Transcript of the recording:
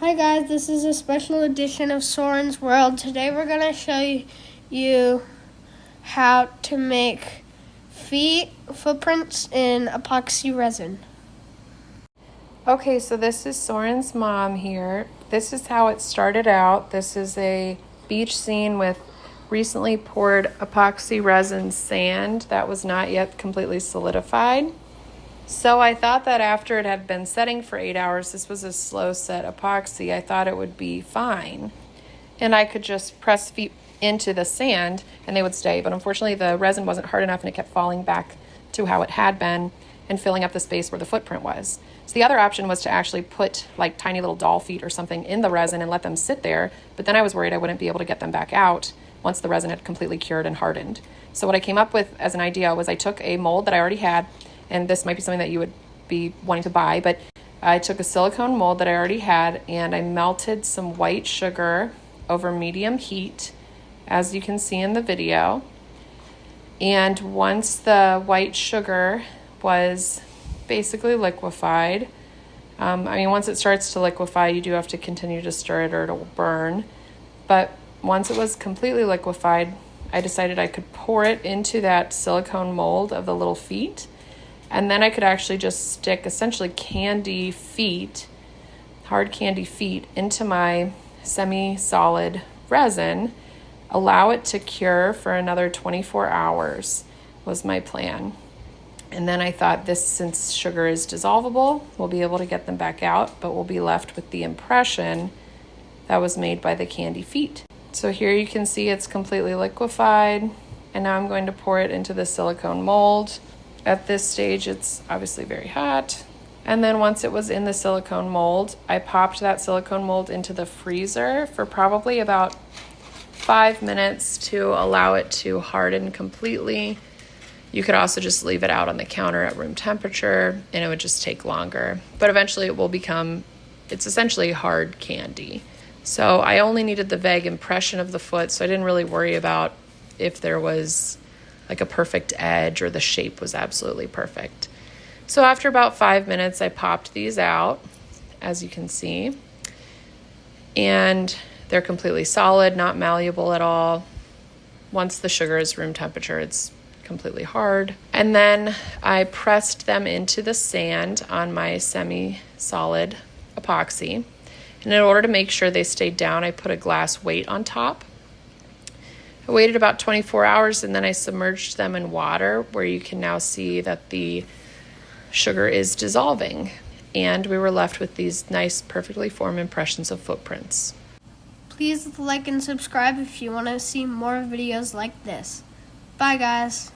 Hi guys, this is a special edition of Soren's World. Today we're going to show you how to make footprints in epoxy resin. Okay, so this is Soren's mom here. This is how it started out. This is a beach scene with recently poured epoxy resin sand that was not yet completely solidified. So I thought that after it had been setting for 8 hours, this was a slow set epoxy, I thought it would be fine. And I could just press feet into the sand and they would stay. But unfortunately, the resin wasn't hard enough and it kept falling back to how it had been and filling up the space where the footprint was. So the other option was to actually put like tiny little doll feet or something in the resin and let them sit there. But then I was worried I wouldn't be able to get them back out once the resin had completely cured and hardened. So what I came up with as an idea was I took a mold that I already had, and this might be something that you would be wanting to buy, but I took a silicone mold that I already had and I melted some white sugar over medium heat, as you can see in the video. And once the white sugar was basically liquefied, once it starts to liquefy, you do have to continue to stir it or it'll burn. But once it was completely liquefied, I decided I could pour it into that silicone mold of the little feet. And then I could actually just stick essentially hard candy feet into my semi-solid resin, allow it to cure for another 24 hours was my plan. And then I thought since sugar is dissolvable, we'll be able to get them back out, but we'll be left with the impression that was made by the candy feet. So here you can see it's completely liquefied, and now I'm going to pour it into the silicone mold. At this stage, it's obviously very hot. And then once it was in the silicone mold, I popped that silicone mold into the freezer for probably about 5 minutes to allow it to harden completely. You could also just leave it out on the counter at room temperature and it would just take longer. But eventually it will it's essentially hard candy. So I only needed the vague impression of the foot, so I didn't really worry about if there was like a perfect edge or the shape was absolutely perfect. So after about 5 minutes, I popped these out, as you can see, and they're completely solid, not malleable at all. Once the sugar is room temperature, it's completely hard. And then I pressed them into the sand on my semi-solid epoxy. And in order to make sure they stayed down, I put a glass weight on top. I waited about 24 hours and then I submerged them in water, where you can now see that the sugar is dissolving. And we were left with these nice, perfectly formed impressions of footprints. Please like and subscribe if you want to see more videos like this. Bye guys.